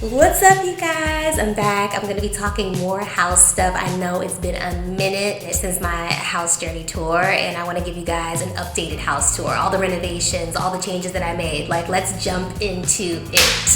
What's up, you guys? I'm back. I'm gonna be talking more house stuff. I know it's been a minute since my house journey tour, and I wanna give you guys an updated house tour. All the renovations, all the changes that I made. Like, let's jump into it.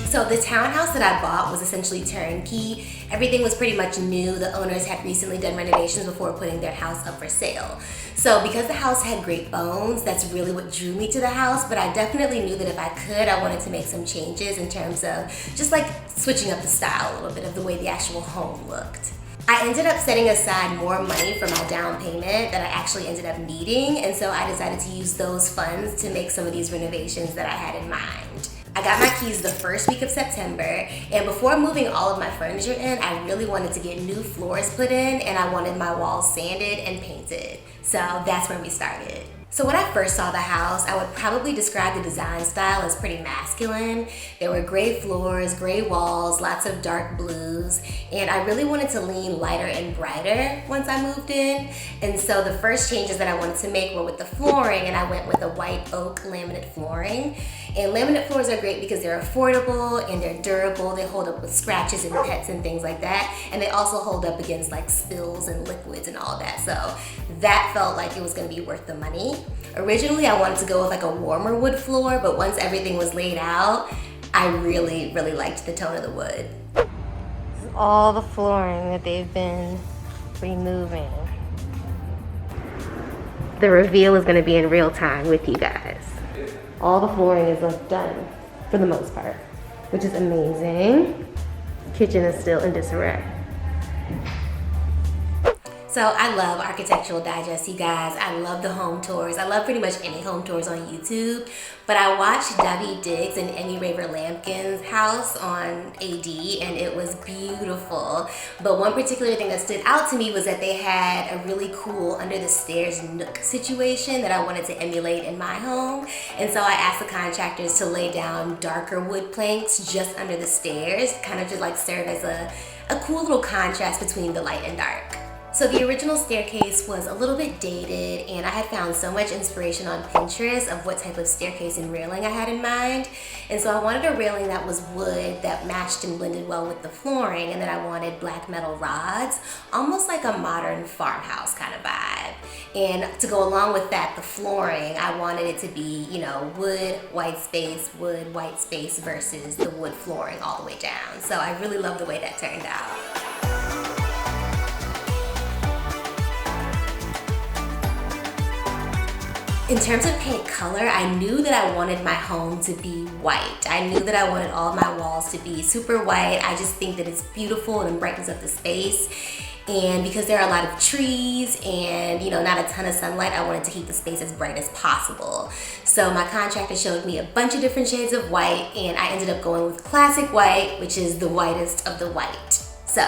So the townhouse that I bought was essentially turnkey. Everything was pretty much new. The owners had recently done renovations before putting their house up for sale. So because the house had great bones, that's really what drew me to the house, but I definitely knew that if I could, I wanted to make some changes in terms of just like switching up the style a little bit of the way the actual home looked. I ended up setting aside more money for my down payment that I actually ended up needing, and so I decided to use those funds to make some of these renovations that I had in mind. I got my keys the first week of September, and before moving all of my furniture in, I really wanted to get new floors put in, and I wanted my walls sanded and painted. So that's where we started. So when I first saw the house, I would probably describe the design style as pretty masculine. There were gray floors, gray walls, lots of dark blues, and I really wanted to lean lighter and brighter once I moved in. And so the first changes that I wanted to make were with the flooring, and I went with a white oak laminate flooring. And laminate floors are great because they're affordable and they're durable. They hold up with scratches and pets and things like that. And they also hold up against like spills and liquids and all that. So that felt like it was gonna be worth the money. Originally, I wanted to go with like a warmer wood floor, but once everything was laid out, I really liked the tone of the wood. This is all the flooring that they've been removing. The reveal is gonna be in real time with you guys. All the flooring is like done for the most part, which is amazing. Kitchen is still in disarray. So I love Architectural Digest, you guys. I love the home tours. I love pretty much any home tours on YouTube, but I watched Daveed Diggs and Emmy Raver Lampkin's house on AD, and it was beautiful. But one particular thing that stood out to me was that they had a really cool under the stairs nook situation that I wanted to emulate in my home. And so I asked the contractors to lay down darker wood planks just under the stairs, kind of just like serve as a cool little contrast between the light and dark. So the original staircase was a little bit dated, and I had found so much inspiration on Pinterest of what type of staircase and railing I had in mind. And so I wanted a railing that was wood that matched and blended well with the flooring, and then I wanted black metal rods, almost like a modern farmhouse kind of vibe. And to go along with that, the flooring, I wanted it to be, you know, wood, white space versus the wood flooring all the way down. So I really love the way that turned out. In terms of paint color, I knew that I wanted my home to be white. I knew that I wanted all my walls to be super white. I just think that it's beautiful and brightens up the space. And because there are a lot of trees and, you know, not a ton of sunlight, I wanted to keep the space as bright as possible. So my contractor showed me a bunch of different shades of white, and I ended up going with classic white, which is the whitest of the white. So,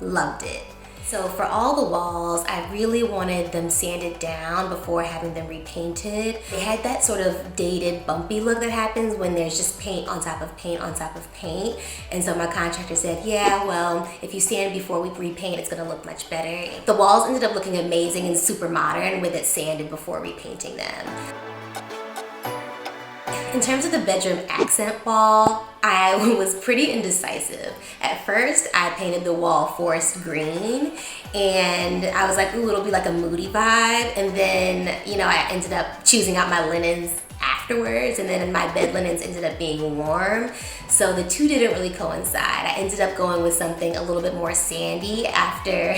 loved it. So for all the walls, I really wanted them sanded down before having them repainted. They had that sort of dated, bumpy look that happens when there's just paint on top of paint on top of paint. And so my contractor said, yeah, well, if you sand before we repaint, it's gonna look much better. The walls ended up looking amazing and super modern with it sanded before repainting them. In terms of the bedroom accent wall, I was pretty indecisive. At first, I painted the wall forest green, and I was like, ooh, it'll be like a moody vibe. And then, you know, I ended up choosing out my linens afterwards, and then my bed linens ended up being warm. So the two didn't really coincide. I ended up going with something a little bit more sandy after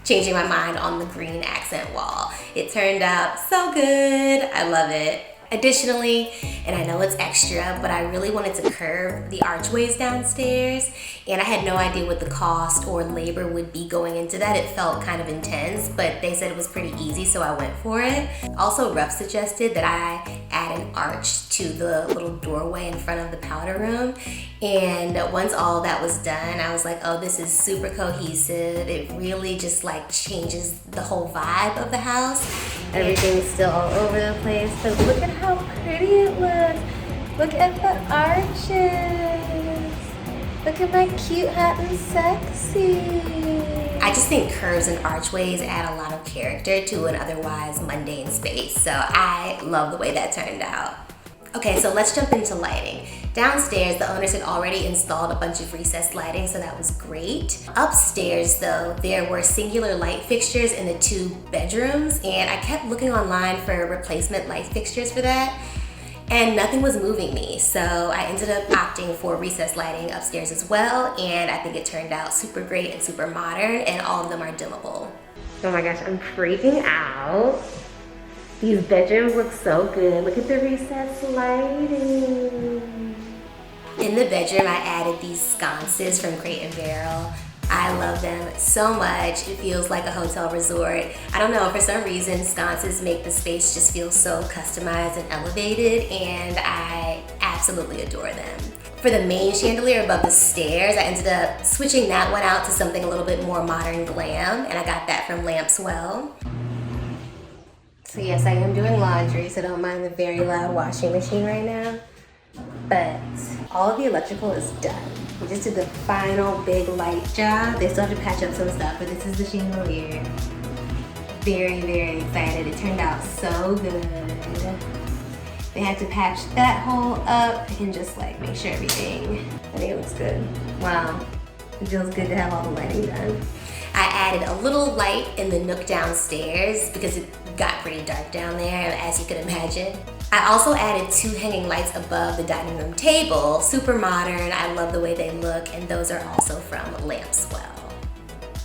changing my mind on the green accent wall. It turned out so good. I love it. Additionally, and I know it's extra, but I really wanted to curve the archways downstairs, and I had no idea what the cost or labor would be going into that. It felt kind of intense, but they said it was pretty easy, so I went for it. Also, Ruff suggested that I add an arch to the little doorway in front of the powder room, and once all that was done, I was like, oh, this is super cohesive. It really just like changes the whole vibe of the house. Everything's still all over the place, but look at how pretty it looks. Look at the arches. Look at my cute, hot, and sexy. I just think curves and archways add a lot of character to an otherwise mundane space. So I love the way that turned out. Okay, so let's jump into lighting. Downstairs, the owners had already installed a bunch of recessed lighting, so that was great. Upstairs though, there were singular light fixtures in the 2 bedrooms, and I kept looking online for replacement light fixtures for that, and nothing was moving me. So I ended up opting for recessed lighting upstairs as well, and I think it turned out super great and super modern, and all of them are dimmable. Oh my gosh, I'm freaking out. These bedrooms look so good. Look at the recessed lighting. In the bedroom, I added these sconces from Crate & Barrel. I love them so much. It feels like a hotel resort. I don't know, for some reason, sconces make the space just feel so customized and elevated, and I absolutely adore them. For the main chandelier above the stairs, I ended up switching that one out to something a little bit more modern glam, and I got that from Lampswell. So yes, I am doing laundry, so don't mind the very loud washing machine right now. But all of the electrical is done. We just did the final big light job. They still have to patch up some stuff, but this is the chandelier. Very, very excited. It turned out so good. They had to patch that hole up and just like make sure everything, I think it looks good. Wow, it feels good to have all the lighting done. I added a little light in the nook downstairs because it got pretty dark down there, as you could imagine. I also added 2 hanging lights above the dining room table. Super modern, I love the way they look, and those are also from Lampswell.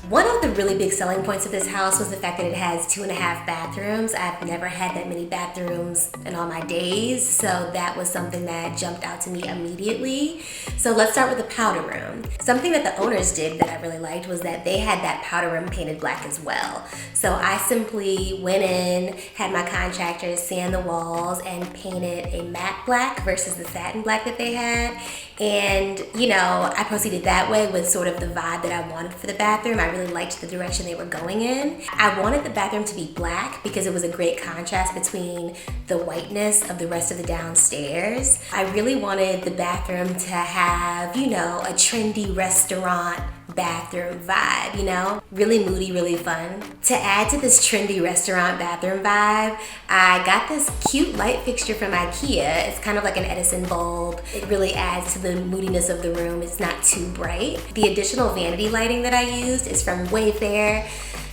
One of the really big selling points of this house was the fact that it has 2.5 bathrooms. I've never had that many bathrooms in all my days, so that was something that jumped out to me immediately. So let's start with the powder room. Something that the owners did that I really liked was that they had that powder room painted black as well. So I simply went in, had my contractors sand the walls, and painted a matte black versus the satin black that they had. And, you know, I proceeded that way with sort of the vibe that I wanted for the bathroom. I really liked the direction they were going in. I wanted the bathroom to be black because it was a great contrast between the whiteness of the rest of the downstairs. I really wanted the bathroom to have, you know, a trendy restaurant bathroom vibe, you know? Really moody, really fun. To add to this trendy restaurant bathroom vibe, I got this cute light fixture from IKEA. It's kind of like an Edison bulb. It really adds to the moodiness of the room. It's not too bright. The additional vanity lighting that I used is from Wayfair.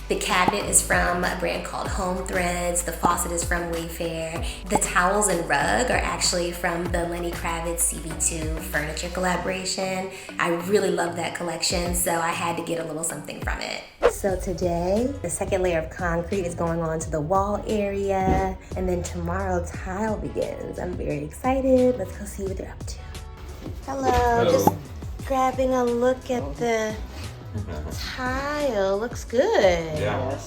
The cabinet is from a brand called Home Threads. The faucet is from Wayfair. The towels and rug are actually from the Lenny Kravitz CB2 furniture collaboration. I really love that collection, so I had to get a little something from it. So today, the second layer of concrete is going on to the wall area, and then tomorrow tile begins. I'm very excited. Let's go see what they're up to. Hello. Just grabbing a look at the tile. Looks good. Yeah.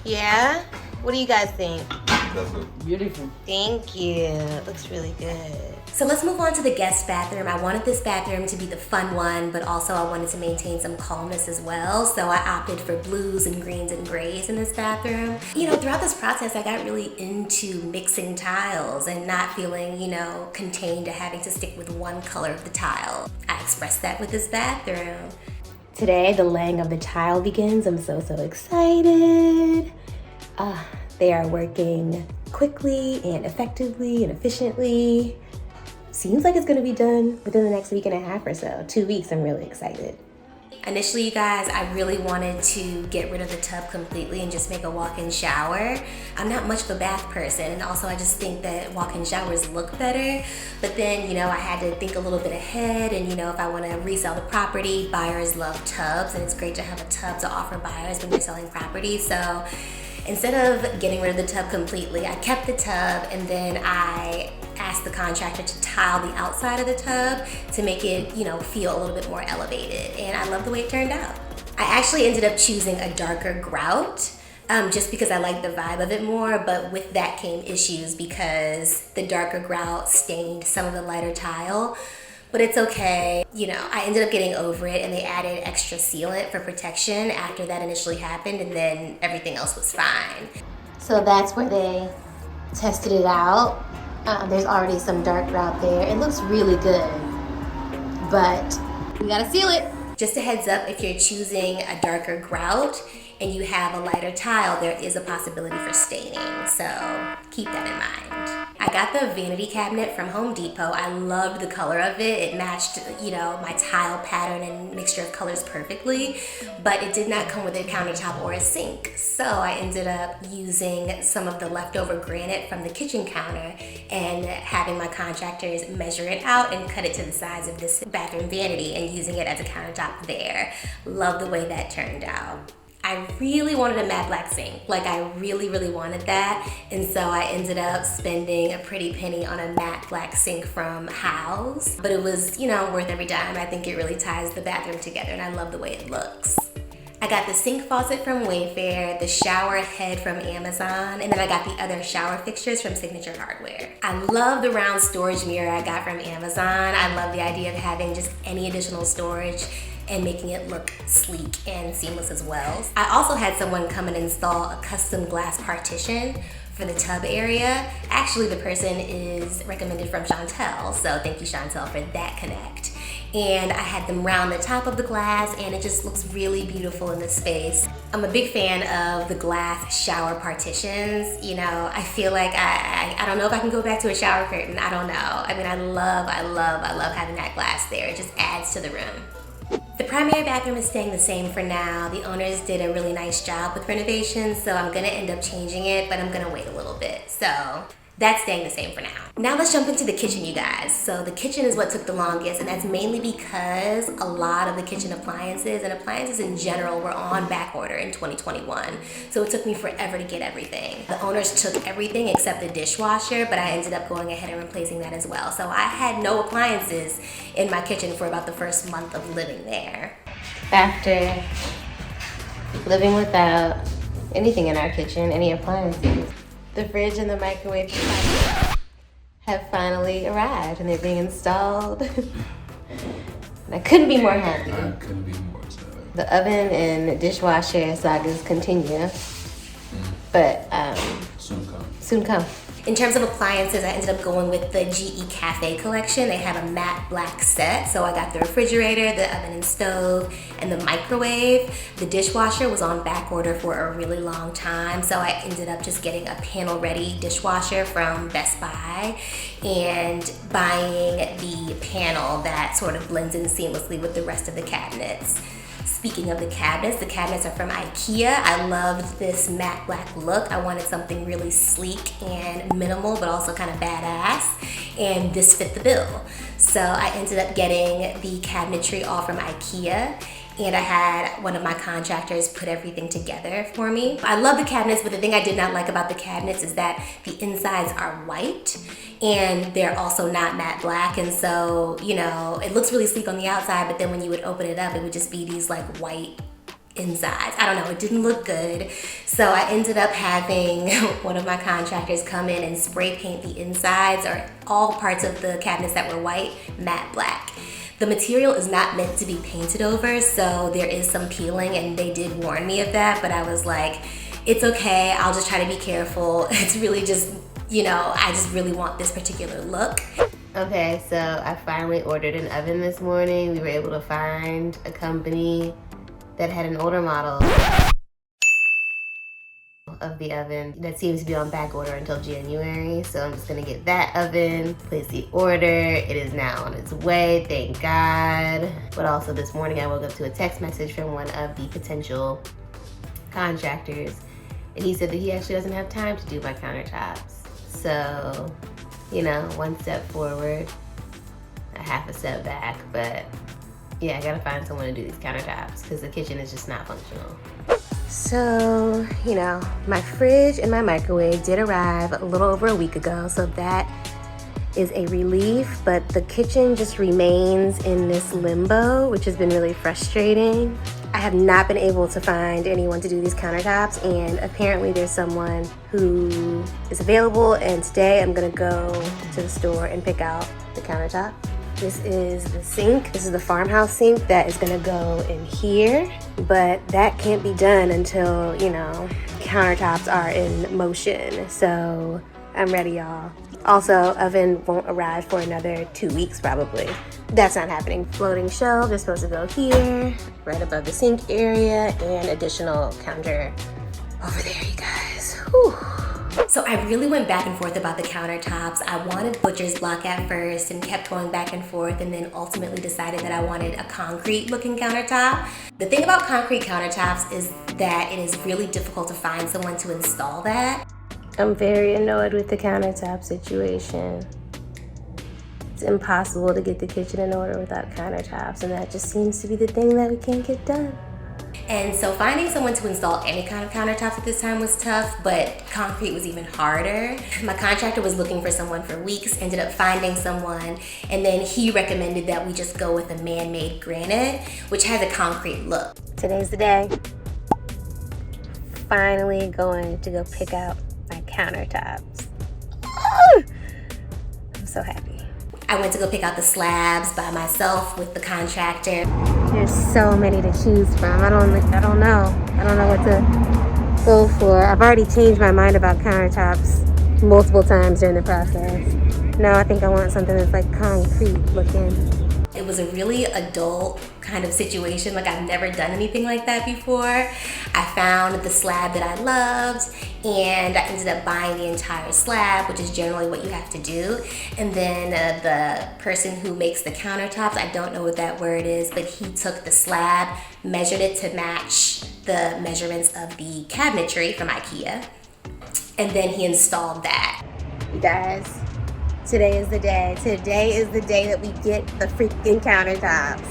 Yeah? What do you guys think? That's good. Beautiful. Thank you. It looks really good. So let's move on to the guest bathroom. I wanted this bathroom to be the fun one, but also I wanted to maintain some calmness as well. So I opted for blues and greens and grays in this bathroom. You know, throughout this process, I got really into mixing tiles and not feeling, you know, contained to having to stick with one color of the tile. I expressed that with this bathroom. Today, the laying of the tile begins. I'm so excited. They are working quickly and effectively and efficiently. Seems like it's gonna be done within the next week and a half or so. 2 weeks, I'm really excited. Initially, you guys, I really wanted to get rid of the tub completely and just make a walk-in shower. I'm not much of a bath person, and also I just think that walk-in showers look better. But then, you know, I had to think a little bit ahead, and you know, if I want to resell the property, buyers love tubs, and it's great to have a tub to offer buyers when you're selling property. So instead of getting rid of the tub completely, I kept the tub, and then I asked the contractor to tile the outside of the tub to make it, you know, feel a little bit more elevated. And I love the way it turned out. I actually ended up choosing a darker grout just because I like the vibe of it more, but with that came issues because the darker grout stained some of the lighter tile. But it's okay. You know, I ended up getting over it, and they added extra sealant for protection after that initially happened, and then everything else was fine. So that's where they tested it out. There's already some dark grout there. It looks really good, but we gotta seal it. Just a heads up, if you're choosing a darker grout and you have a lighter tile, there is a possibility for staining, so keep that in mind. I I got the vanity cabinet from Home Depot. I loved the color of it. It matched, you know, my tile pattern and mixture of colors perfectly, but it did not come with a countertop or a sink. So I ended up using some of the leftover granite from the kitchen counter and having my contractors measure it out and cut it to the size of this bathroom vanity and using it as a countertop there. Love the way that turned out. I really wanted a matte black sink. Like, I really wanted that. And so I ended up spending a pretty penny on a matte black sink from House. But it was, you know, worth every dime. I think it really ties the bathroom together and I love the way it looks. I got the sink faucet from Wayfair, the shower head from Amazon, and then I got the other shower fixtures from Signature Hardware. I love the round storage mirror I got from Amazon. I love the idea of having just any additional storage and making it look sleek and seamless as well. I also had someone come and install a custom glass partition for the tub area. Actually, the person is recommended from Chantel, so thank you, Chantel, for that connect. And I had them round the top of the glass and it just looks really beautiful in the space. I'm a big fan of the glass shower partitions. You know, I feel like I don't know if I can go back to a shower curtain. I don't know. I mean, I love having that glass there. It just adds to the room. The primary bathroom is staying the same for now. The owners did a really nice job with renovations, so I'm gonna end up changing it, but I'm gonna wait a little bit. So that's staying the same for now. Now let's jump into the kitchen, you guys. So the kitchen is what took the longest, and that's mainly because a lot of the kitchen appliances and appliances in general were on back order in 2021. So it took me forever to get everything. The owners took everything except the dishwasher, but I ended up going ahead and replacing that as well. So I had no appliances in my kitchen for about the first month of living there. After living without anything in our kitchen, any appliances, the fridge and the microwave have finally arrived and they're being installed. And I couldn't be more happy. I couldn't be more excited. The oven and dishwasher sagas continue, but soon come. In terms of appliances, I ended up going with the GE Cafe collection. They have a matte black set, so I got the refrigerator, the oven and stove, and the microwave. The dishwasher was on back order for a really long time, so I ended up just getting a panel-ready dishwasher from Best Buy and buying the panel that sort of blends in seamlessly with the rest of the cabinets. Speaking of the cabinets are from IKEA. I loved this matte black look. I wanted something really sleek and minimal, but also kind of badass, and this fit the bill. So I ended up getting the cabinetry all from IKEA, and I had one of my contractors put everything together for me. I love the cabinets, but the thing I did not like about the cabinets is that the insides are white and they're also not matte black, and so, you know, it looks really sleek on the outside, but then when you would open it up, it would just be these like white insides. I don't know, it didn't look good. So I ended up having one of my contractors come in and spray paint the insides, or all parts of the cabinets that were white, matte black. The material is not meant to be painted over, so there is some peeling, and they did warn me of that, but I was like, it's okay, I'll just try to be careful. It's really just, you know, I just really want this particular look. Okay, so I finally ordered an oven this morning. We were able to find a company that had an older model of the oven that seems to be on back order until January. So I'm just gonna get that oven, place the order. It is now on its way, thank God. But also this morning I woke up to a text message from one of the potential contractors, and he said that he actually doesn't have time to do my countertops. So, you know, one step forward, a half a step back, but yeah, I gotta find someone to do these countertops because the kitchen is just not functional. So, you know, my fridge and my microwave did arrive a little over a week ago, so that is a relief, but the kitchen just remains in this limbo, which has been really frustrating. I have not been able to find anyone to do these countertops, and apparently there's someone who is available, and today I'm gonna go to the store and pick out the countertop. This is the sink. This is the farmhouse sink that is gonna go in here, but that can't be done until, you know, countertops are in motion. So I'm ready, y'all. Also, oven won't arrive for another 2 weeks probably. That's not happening. Floating shelves are supposed to go here, right above the sink area, and additional counter over there, you guys. Whew. So I really went back and forth about the countertops. I wanted butcher's block at first and kept going back and forth, and then ultimately decided that I wanted a concrete looking countertop. The thing about concrete countertops is that it is really difficult to find someone to install that. I'm very annoyed with the countertop situation. It's impossible to get the kitchen in order without countertops, and that just seems to be the thing that we can't get done. And so finding someone to install any kind of countertops at this time was tough, but concrete was even harder. My contractor was looking for someone for weeks, ended up finding someone, and then he recommended that we just go with a man-made granite, which has a concrete look. Today's the day. Finally going to go pick out my countertops. I'm so happy. I went to go pick out the slabs by myself with the contractor. There's so many to choose from. I don't know what to go for. I've already changed my mind about countertops multiple times during the process. Now I think I want something that's like concrete looking. It was a really adult kind of situation. Like, I've never done anything like that before. I found the slab that I loved, and I ended up buying the entire slab, which is generally what you have to do. And then the person who makes the countertops, I don't know what that word is, but he took the slab, measured it to match the measurements of the cabinetry from IKEA, and then he installed that. You guys, today is the day. Today is the day that we get the freaking countertops.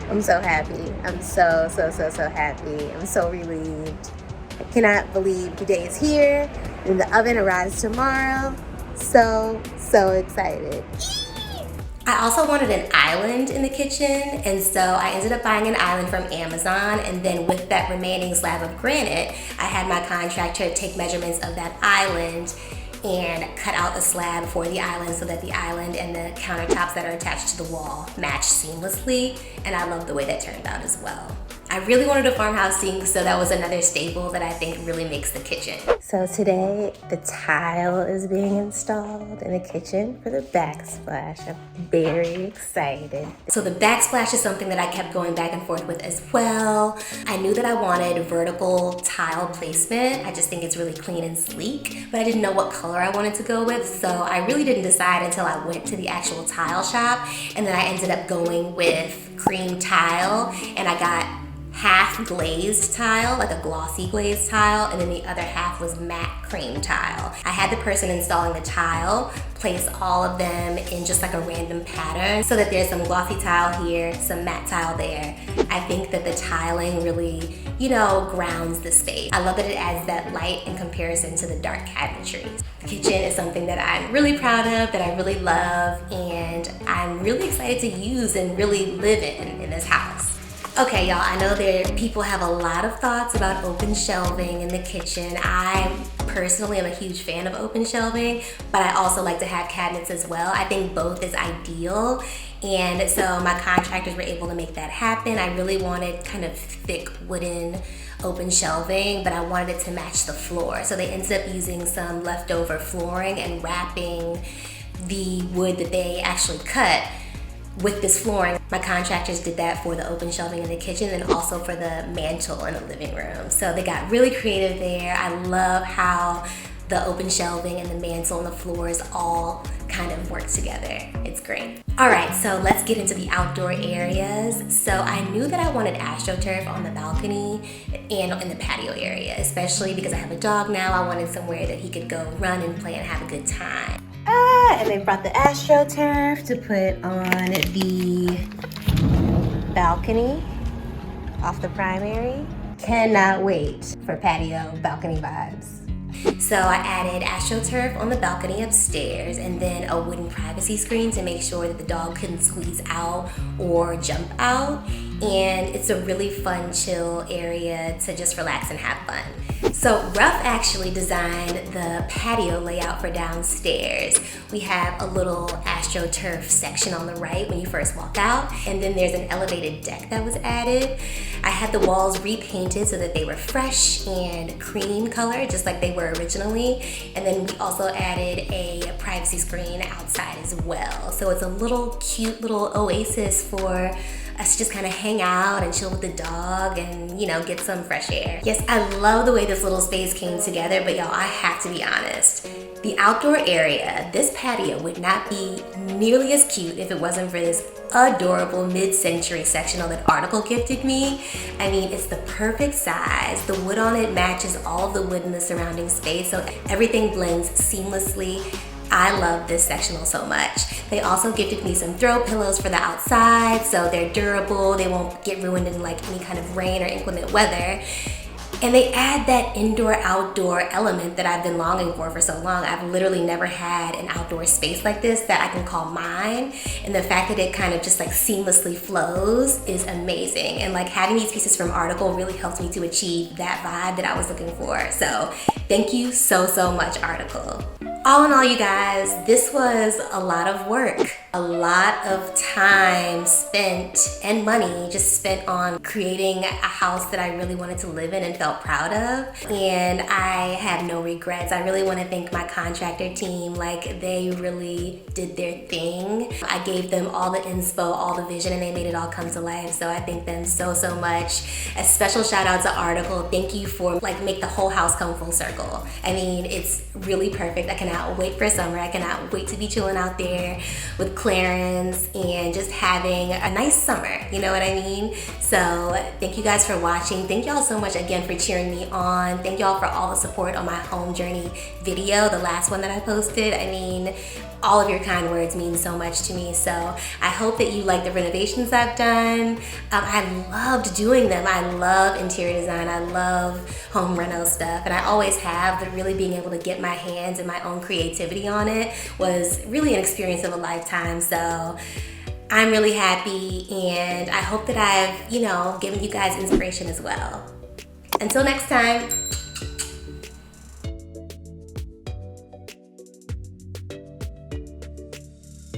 I'm so happy. I'm so happy. I'm so relieved. I cannot believe the day is here and the oven arrives tomorrow. So excited. I also wanted an island in the kitchen, and so I ended up buying an island from Amazon, and then with that remaining slab of granite, I had my contractor take measurements of that island and cut out a slab for the island so that the island and the countertops that are attached to the wall match seamlessly, and I love the way that turned out as well. I really wanted a farmhouse sink, so that was another staple that I think really makes the kitchen. So today, the tile is being installed in the kitchen for the backsplash. I'm very excited. So the backsplash is something that I kept going back and forth with as well. I knew that I wanted vertical tile placement. I just think it's really clean and sleek, but I didn't know what color I wanted to go with, so I really didn't decide until I went to the actual tile shop, and then I ended up going with cream tile, and I got half glazed tile, like a glossy glazed tile, and then the other half was matte cream tile. I had the person installing the tile place all of them in just like a random pattern so that there's some glossy tile here, some matte tile there. I think that the tiling really, grounds the space. I love that it adds that light in comparison to the dark cabinetry. The kitchen is something that I'm really proud of, that I really love, and I'm really excited to use and really live in this house. Okay, y'all, I know people have a lot of thoughts about open shelving in the kitchen. I personally am a huge fan of open shelving, but I also like to have cabinets as well. I think both is ideal, and so my contractors were able to make that happen. I really wanted kind of thick wooden open shelving, but I wanted it to match the floor. So they ended up using some leftover flooring and wrapping the wood that they actually cut with this flooring. My contractors did that for the open shelving in the kitchen and also for the mantle in the living room. So they got really creative there. I love how the open shelving and the mantle and the floors all kind of work together. It's great. All right, so let's get into the outdoor areas. So I knew that I wanted AstroTurf on the balcony and in the patio area, especially because I have a dog now. I wanted somewhere that he could go run and play and have a good time. And they brought the AstroTurf to put on the balcony off the primary. Cannot wait for patio balcony vibes. So I added AstroTurf on the balcony upstairs and then a wooden privacy screen to make sure that the dog couldn't squeeze out or jump out. And it's a really fun, chill area to just relax and have fun. So Ruff actually designed the patio layout for downstairs. We have a little AstroTurf section on the right when you first walk out, and then there's an elevated deck that was added. I had the walls repainted so that they were fresh and cream color, just like they were originally. And then we also added a privacy screen outside as well. So it's a little cute little oasis for us to just kind of hang out and chill with the dog and, you know, get some fresh air. Yes, I love the way this little space came together, but y'all, I have to be honest. The outdoor area, this patio would not be nearly as cute if it wasn't for this adorable mid-century sectional that Article gifted me. I mean, it's the perfect size. The wood on it matches all of the wood in the surrounding space, so everything blends seamlessly. I love this sectional so much. They also gifted me some throw pillows for the outside, so they're durable. They won't get ruined in like any kind of rain or inclement weather. And they add that indoor-outdoor element that I've been longing for so long. I've literally never had an outdoor space like this that I can call mine. And the fact that it kind of just like seamlessly flows is amazing. And like having these pieces from Article really helped me to achieve that vibe that I was looking for. So thank you so, so much, Article. All in all, you guys, this was a lot of work, a lot of time spent and money just spent on creating a house that I really wanted to live in and felt proud of. And I have no regrets. I really want to thank my contractor team. Like, they really did their thing. I gave them all the inspo, all the vision, and they made it all come to life. So I thank them so, so much. A special shout out to Article. Thank you for like make the whole house come full circle. I mean, it's really perfect. I cannot wait for summer. I cannot wait to be chilling out there with Clarence and just having a nice summer, you know what I mean? So thank you guys for watching. Thank y'all so much again for cheering me on. Thank y'all for all the support on my home journey video, the last one that I posted. I mean, all of your kind words mean so much to me. So I hope that you like the renovations I've done. I loved doing them. I love interior design. I love home reno stuff, and I always have, but really being able to get my hands and my own creativity on it was really an experience of a lifetime. So I'm really happy, and I hope that I've, you know, given you guys inspiration as well. Until next time.